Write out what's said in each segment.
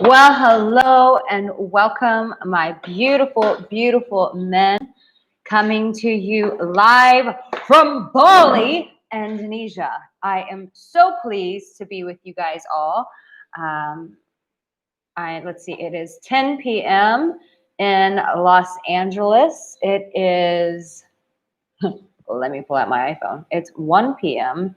Well, hello and welcome, my beautiful, beautiful men, coming to you live from Bali, Indonesia. I am so pleased to be with you guys all. Let's see, it is 10 p.m. in Los Angeles. It is, let me pull out my iPhone. It's 1 p.m.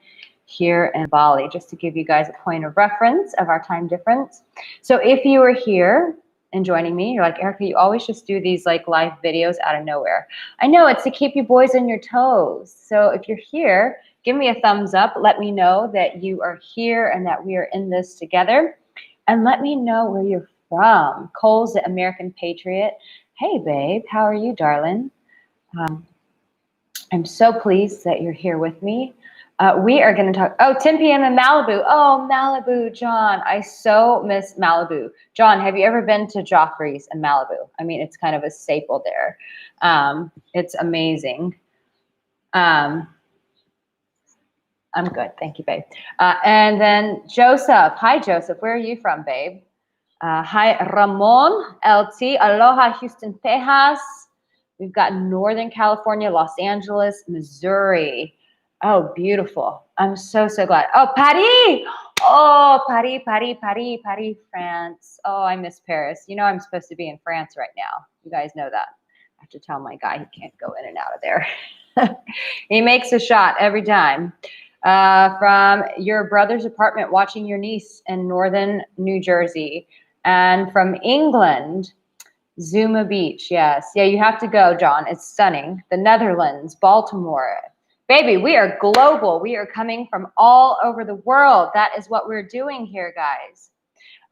here in Bali, just to give you guys a point of reference of our time difference. So if you are here and joining me, you're like, Erica, you always just do these like live videos out of nowhere. I know, it's to keep you boys on your toes. So if you're here, give me a thumbs up. Let me know that you are here and that we are in this together. And let me know where you're from. Cole's the American Patriot. Hey, babe, how are you, darling? I'm so pleased that you're here with me. We are going to talk, 10 p.m. in Malibu. Oh, Malibu, John. I so miss Malibu. John, have you ever been to Joffrey's in Malibu? I mean, it's kind of a staple there. It's amazing. I'm good. Thank you, babe. And then Joseph. Hi, Joseph. Where are you from, babe? Hi, Ramon, LT. Aloha, Houston, Tejas. We've got Northern California, Los Angeles, Missouri. Oh, beautiful. I'm so, so glad. Oh, Paris. Oh, Paris, France. Oh, I miss Paris. You know, I'm supposed to be in France right now. You guys know that. I have to tell my guy he can't go in and out of there. He makes a shot every time. From your brother's apartment watching your niece in northern New Jersey. And from England, Zuma Beach, yes. Yeah, you have to go, John. It's stunning. The Netherlands, Baltimore. Baby, we are global. We are coming from all over the world. That is what we're doing here, guys.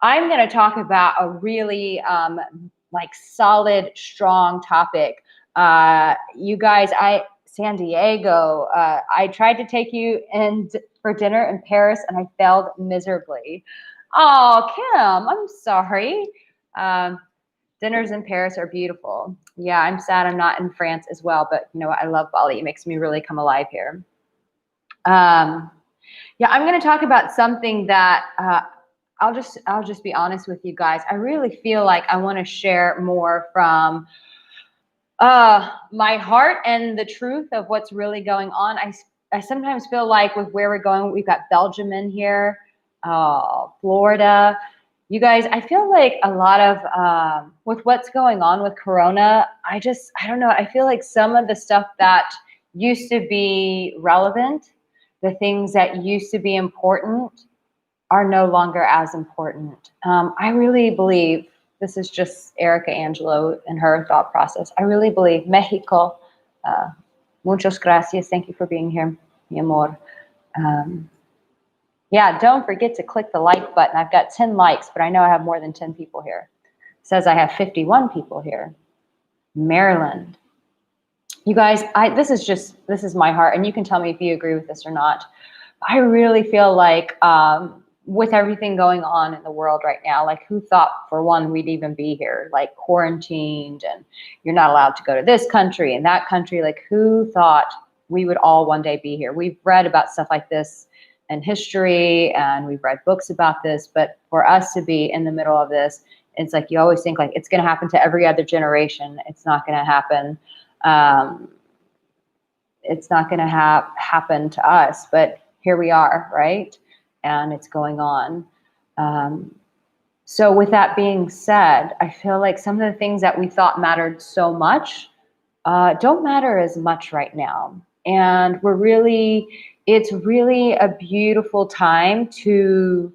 I'm going to talk about a really solid, strong topic. You guys, San Diego, I tried to take you in for dinner in Paris and I failed miserably. Oh, Kim, I'm sorry. Dinners in Paris are beautiful. Yeah, I'm sad I'm not in France as well, but you know what? I love Bali. It makes me really come alive here. Yeah, I'm going to talk about something that I'll just be honest with you guys. I really feel like I want to share more from my heart and the truth of what's really going on. I sometimes feel like with where we're going, we've got Belgium in here, Florida. You guys, I feel like a lot of, with what's going on with Corona, I don't know. I feel like some of the stuff that used to be relevant, the things that used to be important are no longer as important. I really believe, this is just Arica, Angelo, and her thought process. I really believe Mexico, muchas gracias. Thank you for being here, mi amor. Yeah, don't forget to click the like button. I've got 10 likes, but I know I have more than 10 people here. It says I have 51 people here. Maryland. You guys, this is my heart, and you can tell me if you agree with this or not. I really feel like with everything going on in the world right now, like who thought for one we'd even be here, like quarantined and you're not allowed to go to this country and that country. Like who thought we would all one day be here? We've read about stuff like this in history and we've read books about this, but for us to be in the middle of this, it's like you always think like it's going to happen to every other generation. It's not going to happen. It's not going to happen to us, but here we are, right? And it's going on. So with that being said, I feel like some of the things that we thought mattered so much don't matter as much right now. And it's really a beautiful time to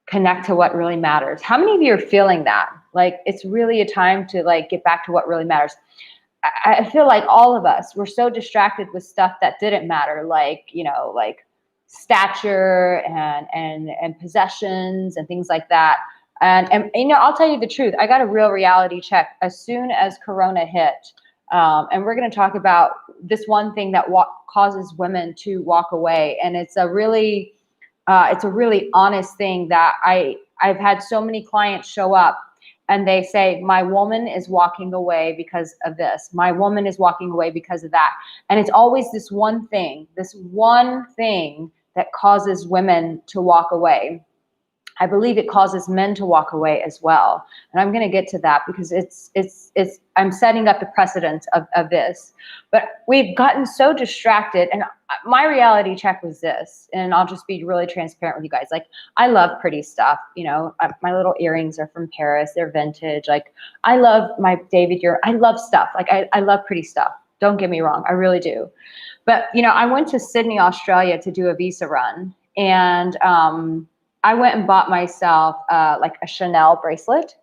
connect to what really matters. How many of you are feeling that? Like it's really a time to like get back to what really matters. I feel like all of us were so distracted with stuff that didn't matter, like, you know, like stature and possessions and things like that. And you know, I'll tell you the truth. I got a real reality check as soon as Corona hit. And we're going to talk about this one thing that causes women to walk away. And it's a really honest thing that I've had so many clients show up and they say, my woman is walking away because of this. My woman is walking away because of that. And it's always this one thing that causes women to walk away. I believe it causes men to walk away as well. And I'm going to get to that because I'm setting up the precedent of this. But we've gotten so distracted. And my reality check was this, and I'll just be really transparent with you guys. Like, I love pretty stuff. You know, my little earrings are from Paris. They're vintage. Like, I love my David Euro. I love stuff. Like, I love pretty stuff. Don't get me wrong. I really do. But, you know, I went to Sydney, Australia to do a visa run. And, I went and bought myself like a Chanel bracelet,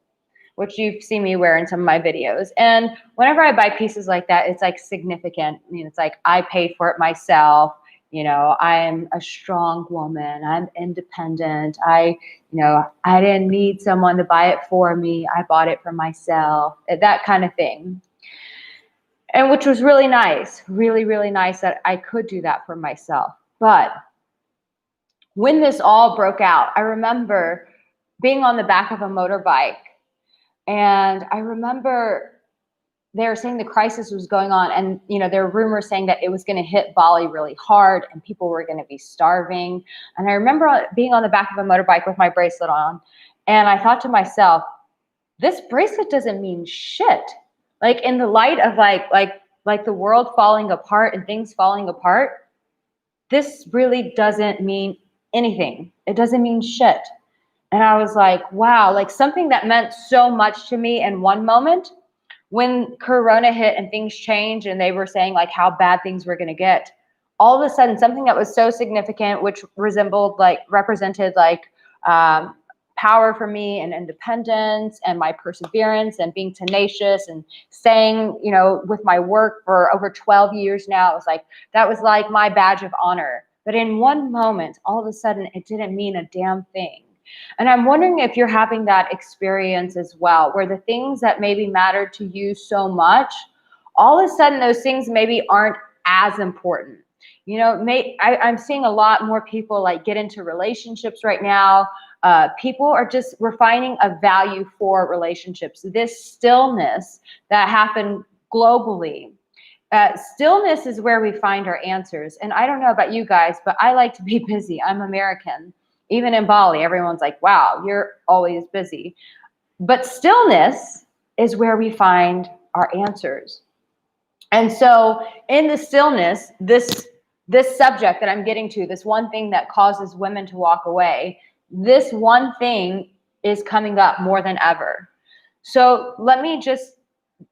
which you've seen me wear in some of my videos. And whenever I buy pieces like that, it's like significant. I mean, it's like I paid for it myself. You know, I'm a strong woman. I'm independent. I didn't need someone to buy it for me. I bought it for myself, that kind of thing. And which was really nice, really, really nice that I could do that for myself. But when this all broke out, I remember being on the back of a motorbike, and I remember they were saying the crisis was going on, and you know, there were rumors saying that it was going to hit Bali really hard and people were going to be starving. And I remember being on the back of a motorbike with my bracelet on, and I thought to myself, this bracelet doesn't mean shit. Like, in the light of like the world falling apart and things falling apart, this really doesn't mean anything. It doesn't mean shit. And I was like, wow, like something that meant so much to me in one moment, when Corona hit and things changed and they were saying like how bad things were going to get, all of a sudden something that was so significant, which represented power for me and independence and my perseverance and being tenacious and staying, you know, with my work for over 12 years now. It was like, that was like my badge of honor. But in one moment, all of a sudden, it didn't mean a damn thing. And I'm wondering if you're having that experience as well, where the things that maybe matter to you so much, all of a sudden those things maybe aren't as important. You know, I'm seeing a lot more people like get into relationships right now. People are just refining a value for relationships. This stillness that happened globally. Stillness is where we find our answers. And I don't know about you guys, but I like to be busy. I'm American. Even in Bali, everyone's like, wow, you're always busy. But stillness is where we find our answers. And so in the stillness, this subject that I'm getting to, this one thing that causes women to walk away, this one thing is coming up more than ever. So let me just,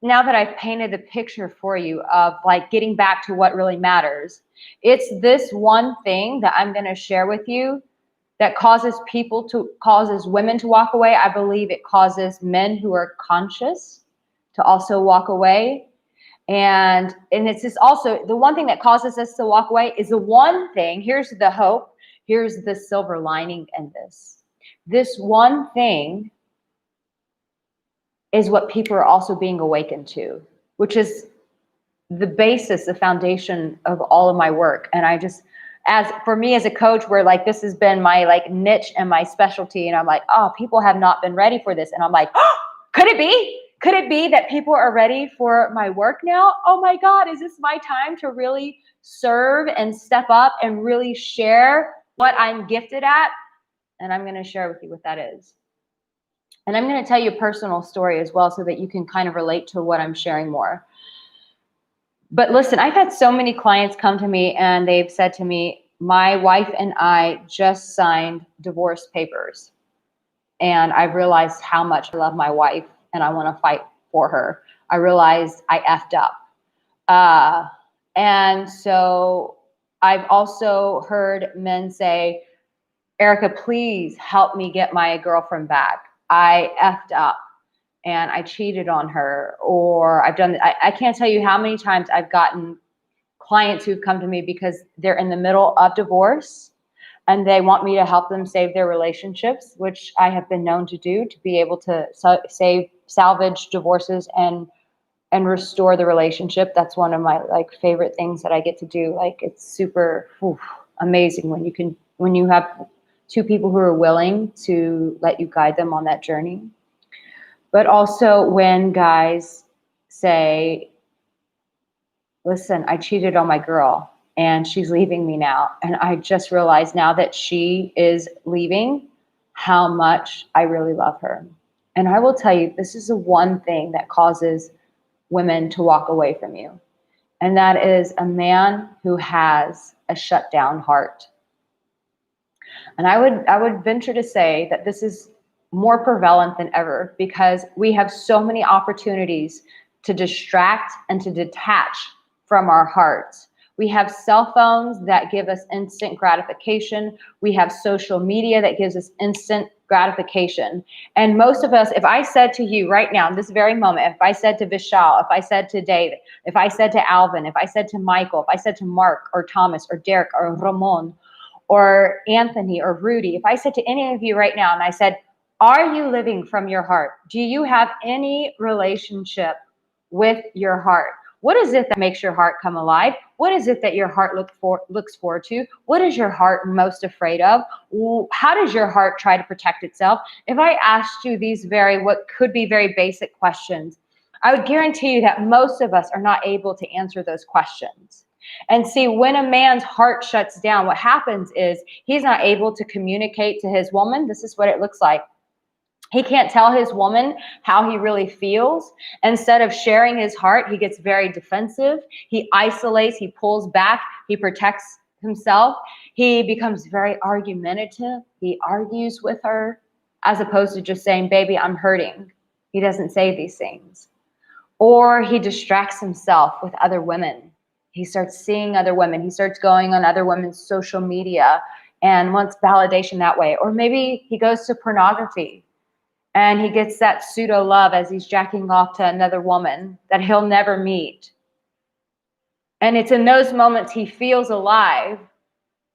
now that I've painted the picture for you of like getting back to what really matters, it's this one thing that I'm going to share with you that causes women to walk away. I believe it causes men who are conscious to also walk away. And it's just also the one thing that causes us to walk away is the one thing. Here's the hope. Here's the silver lining in this. This one thing is what people are also being awakened to, which is the basis, the foundation of all of my work. And I just, as for me as a coach, where like this has been my like niche and my specialty, and I'm like, oh, people have not been ready for this. And I'm like, oh, could it be? Could it be that people are ready for my work now? Oh my God, is this my time to really serve and step up and really share what I'm gifted at? And I'm going to share with you what that is. And I'm going to tell you a personal story as well so that you can kind of relate to what I'm sharing more. But listen, I've had so many clients come to me and they've said to me, my wife and I just signed divorce papers. And I realized how much I love my wife and I want to fight for her. I realized I effed up. And so I've also heard men say, Arica, please help me get my girlfriend back. I effed up and I cheated on her, or I can't tell you how many times I've gotten clients who've come to me because they're in the middle of divorce and they want me to help them save their relationships, which I have been known to do, to be able to salvage divorces and restore the relationship. That's one of my like favorite things that I get to do. Like, it's super amazing when you have two people who are willing to let you guide them on that journey. But also when guys say, listen, I cheated on my girl and she's leaving me now. And I just realized now that she is leaving, how much I really love her. And I will tell you, this is the one thing that causes women to walk away from you. And that is a man who has a shut down heart. And I would venture to say that this is more prevalent than ever because we have so many opportunities to distract and to detach from our hearts. We have cell phones that give us instant gratification. We have social media that gives us instant gratification. And most of us, if I said to you right now, in this very moment, if I said to Vishal, if I said to David, if I said to Alvin, if I said to Michael, if I said to Mark or Thomas or Derek or Ramon or Anthony or Rudy, if I said to any of you right now and I said, are you living from your heart? Do you have any relationship with your heart? What is it that makes your heart come alive? What is it that your heart looks forward to? What is your heart most afraid of? How does your heart try to protect itself? If I asked you these what could be very basic questions, I would guarantee you that most of us are not able to answer those questions. And see, when a man's heart shuts down, what happens is he's not able to communicate to his woman. This is what it looks like. He can't tell his woman how he really feels. Instead of sharing his heart, he gets very defensive. He isolates, he pulls back, he protects himself. He becomes very argumentative. He argues with her as opposed to just saying, baby, I'm hurting. He doesn't say these things. Or he distracts himself with other women. He starts seeing other women. He starts going on other women's social media and wants validation that way. Or maybe he goes to pornography. And he gets that pseudo love as he's jacking off to another woman that he'll never meet. And it's in those moments he feels alive.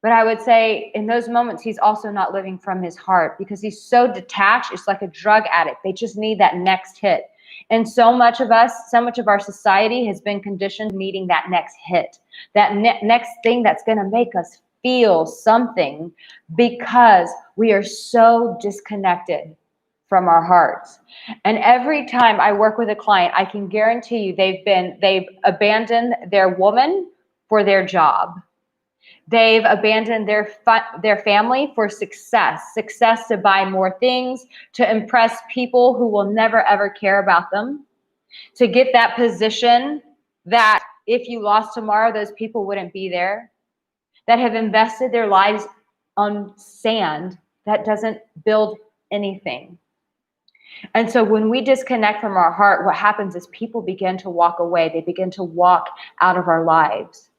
But I would say in those moments, he's also not living from his heart because he's so detached. It's like a drug addict. They just need that next hit. And so much of our society has been conditioned needing that next hit, that next thing that's going to make us feel something because we are so disconnected from our hearts. And every time I work with a client, I can guarantee you they've abandoned their woman for their job. They've abandoned their family for success to buy more things, to impress people who will never ever care about them, to get that position that if you lost tomorrow, those people wouldn't be there, that have invested their lives on sand that doesn't build anything. And so when we disconnect from our heart, what happens is people begin to walk away. They begin to walk out of our lives.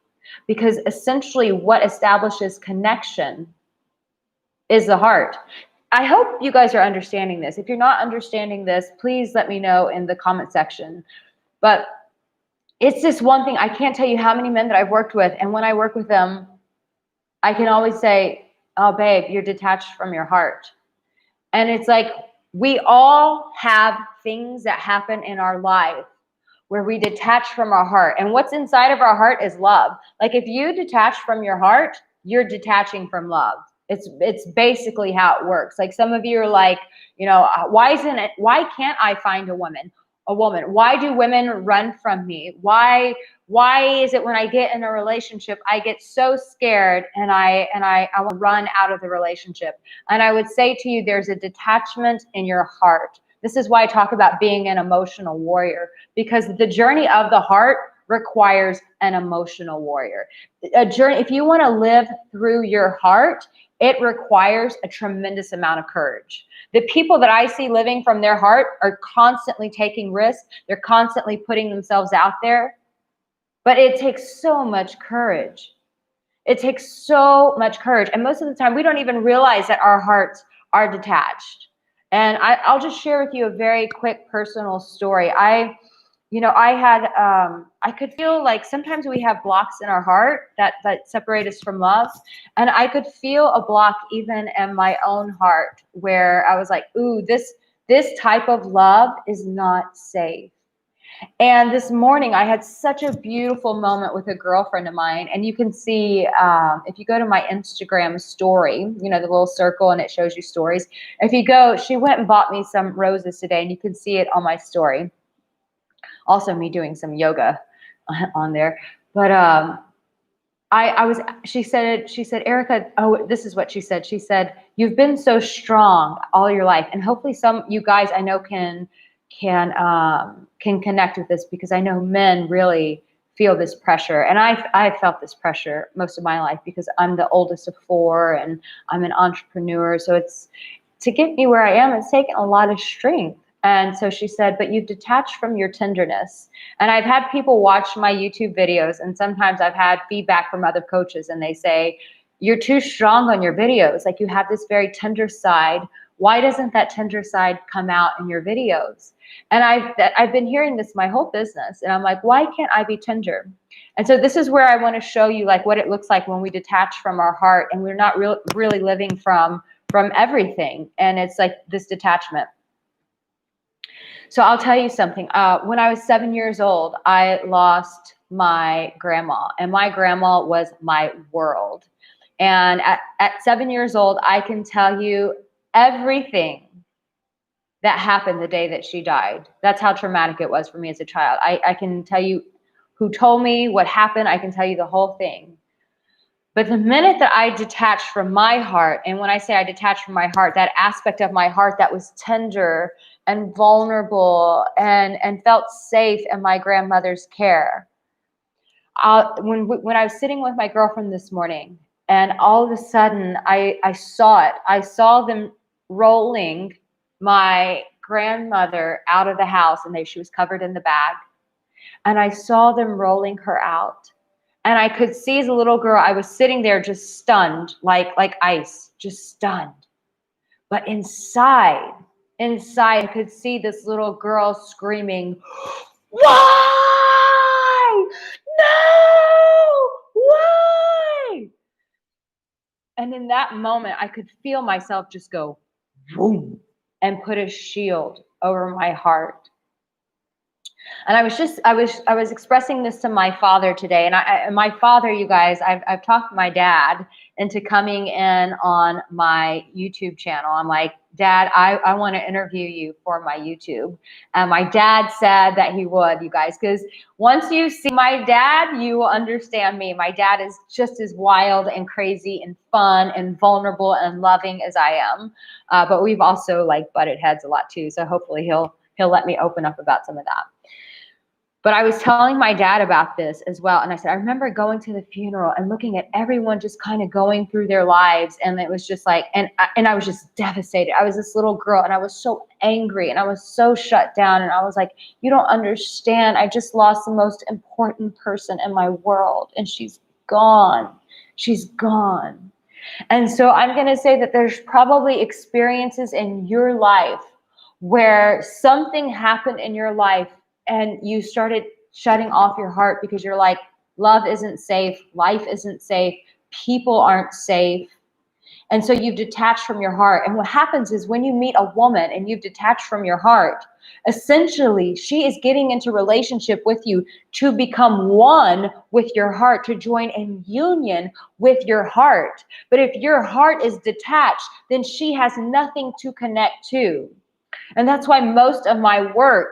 Because essentially what establishes connection is the heart. I hope you guys are understanding this. If you're not understanding this, please let me know in the comment section. But it's this one thing. I can't tell you how many men that I've worked with. And when I work with them, I can always say, oh, babe, you're detached from your heart. And it's like, we all have things that happen in our life where we detach from our heart. And what's inside of our heart is love. Like if you detach from your heart, you're detaching from love. It's basically how it works. Like some of you are like, why can't I find a woman? Why do women run from me? Why is it when I get in a relationship, I get so scared and I will run out of the relationship? And I would say to you, there's a detachment in your heart. This is why I talk about being an emotional warrior, because the journey of the heart requires an emotional warrior. A journey, if you want to live through your heart, it requires a tremendous amount of courage. The people that I see living from their heart are constantly taking risks. They're constantly putting themselves out there. But it takes so much courage. It takes so much courage. And most of the time, we don't even realize that our hearts are detached. And I'll just share with you a very quick personal story. I could feel like sometimes we have blocks in our heart that separate us from love. And I could feel a block even in my own heart where I was like, ooh, this type of love is not safe. And this morning I had such a beautiful moment with a girlfriend of mine. And you can see, if you go to my Instagram story, the little circle and it shows you stories. If you go, she went and bought me some roses today and you can see it on my story. Also me doing some yoga on there. But she said, Arica, oh, this is what she said. She said, you've been so strong all your life. And hopefully some, you guys I know can connect with this, because I know men really feel this pressure. And I've felt this pressure most of my life, because I'm the oldest of four and I'm an entrepreneur. So it's, to get me where I am, it's taken a lot of strength. And so she said, but you've detached from your tenderness. And I've had people watch my YouTube videos, and sometimes I've had feedback from other coaches, and they say, you're too strong on your videos. Like, you have this very tender side. Why doesn't that tender side come out in your videos? And I've been hearing this my whole business, and I'm like, why can't I be tender? And so this is where I want to show you like what it looks like when we detach from our heart, and we're not really living from everything. And it's like this detachment. So I'll tell you something. When I was 7 years old, I lost my grandma, and my grandma was my world. And at 7 years old, I can tell you everything that happened the day that she died. That's how traumatic it was for me as a child. I can tell you who told me what happened. I can tell you the whole thing. But the minute that I detached from my heart, and when I say I detached from my heart, that aspect of my heart that was tender and vulnerable and felt safe in my grandmother's care. When I was sitting with my girlfriend this morning, and all of a sudden I saw it. I saw them rolling my grandmother out of the house, and she was covered in the bag. And I saw them rolling her out. And I could see as a little girl, I was sitting there just stunned, like ice, just stunned. But inside, I could see this little girl screaming, why? No! Why? And in that moment, I could feel myself just go, boom, and put a shield over my heart. And I was expressing this to my father today, and my father, you guys, I've talked my dad into coming in on my YouTube channel. I'm like, Dad, I want to interview you for my YouTube. And my dad said that he would, you guys, because once you see my dad, you will understand me. My dad is just as wild and crazy and fun and vulnerable and loving as I am. But we've also like butted heads a lot too. So hopefully he'll let me open up about some of that. But I was telling my dad about this as well. And I said, I remember going to the funeral and looking at everyone just kind of going through their lives. And it was just like, and I was just devastated. I was this little girl, and I was so angry, and I was so shut down. And I was like, you don't understand. I just lost the most important person in my world, and she's gone. She's gone. And so I'm going to say that there's probably experiences in your life where something happened in your life, and you started shutting off your heart because you're like, love isn't safe, life isn't safe, people aren't safe. And so you've detached from your heart. And what happens is when you meet a woman and you've detached from your heart, essentially she is getting into relationship with you to become one with your heart, to join in union with your heart. But if your heart is detached, then she has nothing to connect to. And that's why most of my work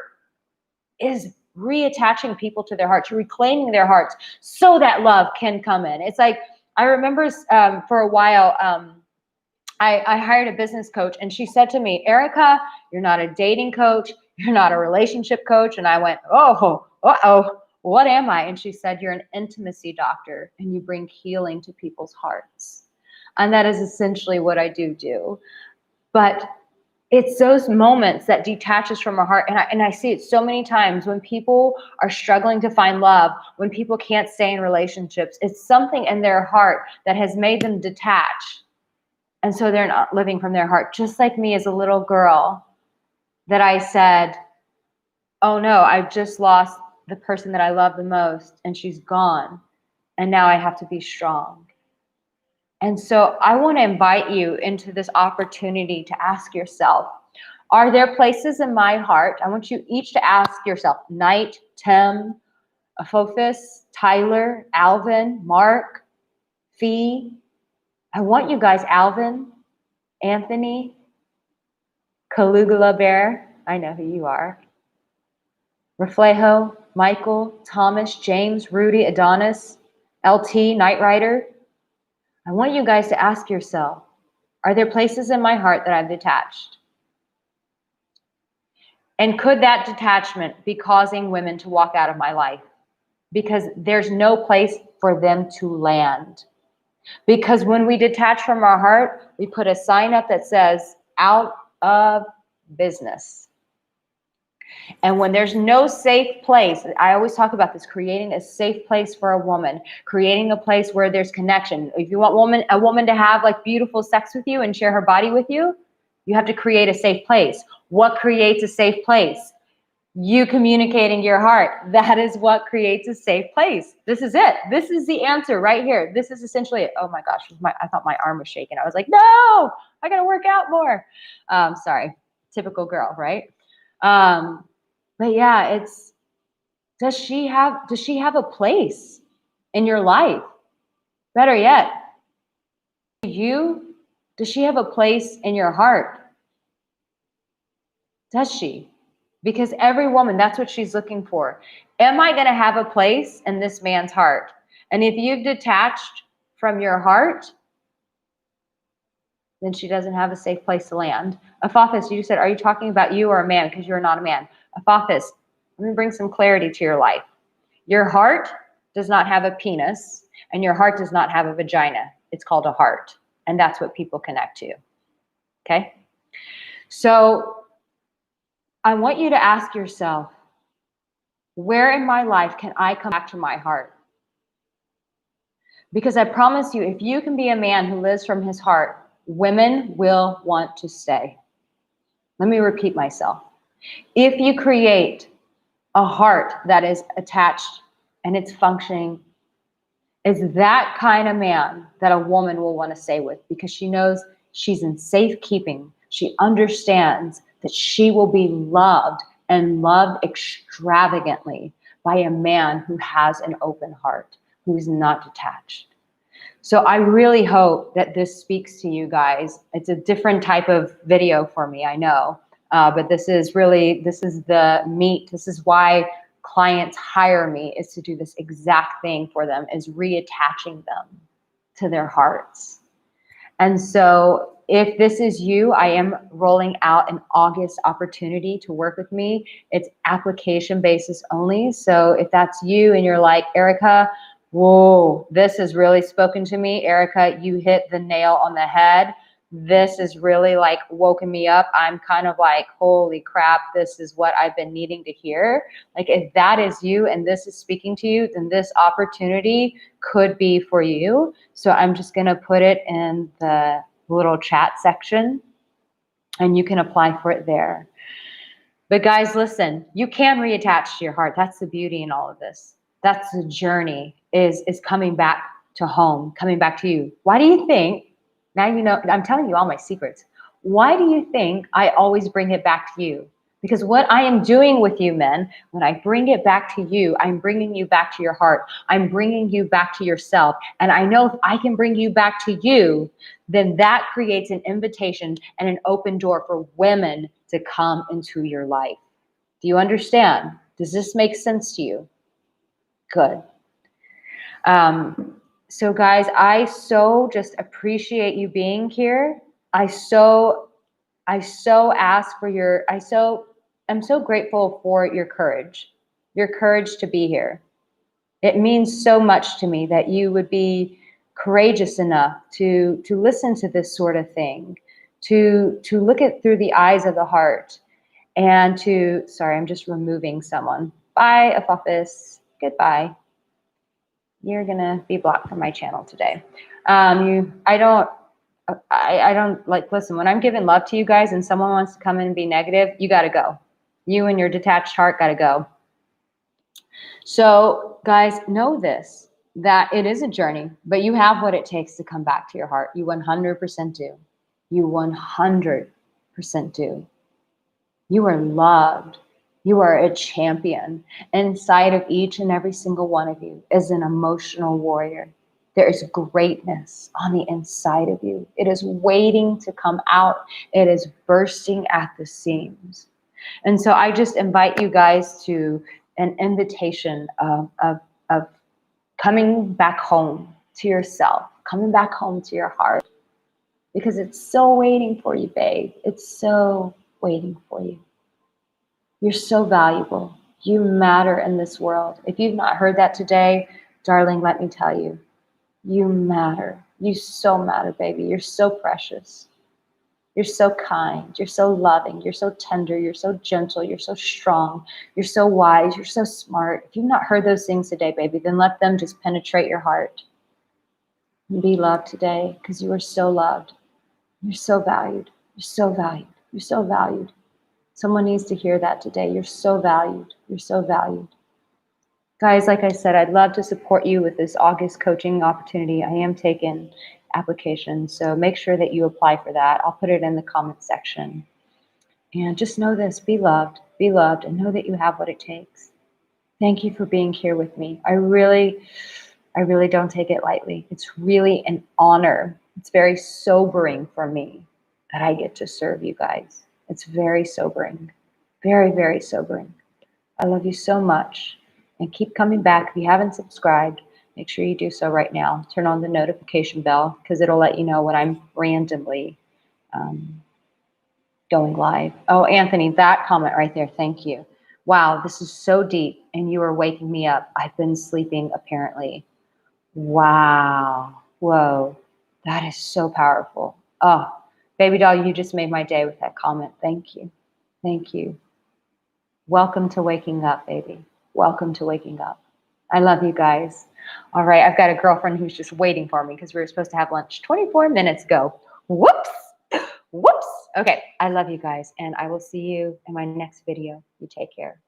is reattaching people to their hearts, reclaiming their hearts so that love can come in. It's like, I remember for a while, I hired a business coach, and she said to me, Arica, you're not a dating coach, you're not a relationship coach. And I went, oh, what am I? And she said, you're an intimacy doctor, and you bring healing to people's hearts. And that is essentially what I do. But it's those moments that detaches from our heart. And I see it so many times when people are struggling to find love, when people can't stay in relationships, it's something in their heart that has made them detach. And so they're not living from their heart. Just like me as a little girl, that I said, oh no, I've just lost the person that I love the most, and she's gone. And now I have to be strong. And so I want to invite you into this opportunity to ask yourself, are there places in my heart? I want you each to ask yourself, Knight, Tim, Aphofis, Tyler, Alvin, Mark, Fee. I want you guys, Alvin, Anthony, Caligula Bear, I know who you are, Reflejo, Michael, Thomas, James, Rudy, Adonis, LT, Night Rider, I want you guys to ask yourself, are there places in my heart that I've detached? And could that detachment be causing women to walk out of my life? Because there's no place for them to land. Because when we detach from our heart, we put a sign up that says, out of business. And when there's no safe place, I always talk about this, creating a safe place for a woman, creating a place where there's connection. If you want a woman to have like beautiful sex with you and share her body with you, you have to create a safe place. What creates a safe place? You communicating your heart. That is what creates a safe place. This is it. This is the answer right here. This is essentially it. Oh my gosh, I thought my arm was shaking. I was like, no, I gotta work out more. Sorry, typical girl, right? But yeah, does she have a place in your life? Better yet, does she have a place in your heart? Does she? Because every woman, that's what she's looking for. Am I going to have a place in this man's heart? And if you've detached from your heart, then she doesn't have a safe place to land. Apophis, you said, are you talking about you or a man? Because you're not a man. Apophis, let me bring some clarity to your life. Your heart does not have a penis, and your heart does not have a vagina. It's called a heart, and that's what people connect to. Okay? So I want you to ask yourself, where in my life can I come back to my heart? Because I promise you, if you can be a man who lives from his heart, women will want to stay. Let me repeat myself. If you create a heart that is attached and it's functioning, it's that kind of man that a woman will want to stay with, because she knows she's in safekeeping. She understands that she will be loved and loved extravagantly by a man who has an open heart, who's not detached. So I really hope that this speaks to you guys. It's a different type of video for me, I know, but this is the meat. This is why clients hire me, is to do this exact thing for them, is reattaching them to their hearts. And so if this is you, I am rolling out an August opportunity to work with me. It's application basis only. So if that's you and you're like, Arica, whoa, this has really spoken to me. Arica, you hit the nail on the head. This is really like woken me up. I'm kind of like, holy crap, this is what I've been needing to hear. Like, if that is you and this is speaking to you, then this opportunity could be for you. So I'm just going to put it in the little chat section and you can apply for it there. But guys, listen, you can reattach to your heart. That's the beauty in all of this. That's the journey, is coming back to home, coming back to you. Why do you think, now you know, I'm telling you all my secrets. Why do you think I always bring it back to you? Because what I am doing with you men, when I bring it back to you, I'm bringing you back to your heart. I'm bringing you back to yourself. And I know if I can bring you back to you, then that creates an invitation and an open door for women to come into your life. Do you understand? Does this make sense to you? Good. So guys, I so just appreciate you being here. I'm so grateful for your courage to be here. It means so much to me that you would be courageous enough to listen to this sort of thing, to look at through the eyes of the heart, and sorry, I'm just removing someone. Bye, Apophis. Goodbye. You're gonna be blocked from my channel today. I don't like, listen, when I'm giving love to you guys and someone wants to come in and be negative, you gotta go. You and your detached heart gotta go. So guys, know this, that it is a journey, but you have what it takes to come back to your heart. You 100% do. You 100% do. You are loved. You are a champion. Inside of each and every single one of you is an emotional warrior. There is greatness on the inside of you. It is waiting to come out. It is bursting at the seams. And so I just invite you guys to an invitation of coming back home to yourself, coming back home to your heart, because it's so waiting for you, babe. It's so waiting for you. You're so valuable. You matter in this world. If you've not heard that today, darling, let me tell you, you matter. You so matter, baby. You're so precious. You're so kind. You're so loving. You're so tender. You're so gentle. You're so strong. You're so wise. You're so smart. If you've not heard those things today, baby, then let them just penetrate your heart. And be loved today, because you are so loved. You're so valued. You're so valued. You're so valued. Someone needs to hear that today. You're so valued. You're so valued. Guys, like I said, I'd love to support you with this August coaching opportunity. I am taking applications, so make sure that you apply for that. I'll put it in the comment section. And just know this, be loved, and know that you have what it takes. Thank you for being here with me. I really don't take it lightly. It's really an honor. It's very sobering for me that I get to serve you guys. It's very sobering, very, very sobering. I love you so much, and keep coming back. If you haven't subscribed, make sure you do so right now. Turn on the notification bell, because it'll let you know when I'm randomly going live. Oh, Anthony, that comment right there, thank you. Wow, this is so deep, and you are waking me up. I've been sleeping, apparently. Wow, whoa, that is so powerful. Oh, baby doll, you just made my day with that comment. Thank you, thank you. Welcome to waking up, baby. Welcome to waking up. I love you guys. All right, I've got a girlfriend who's just waiting for me because we were supposed to have lunch 24 minutes ago. Whoops, whoops. Okay, I love you guys, and I will see you in my next video. You take care.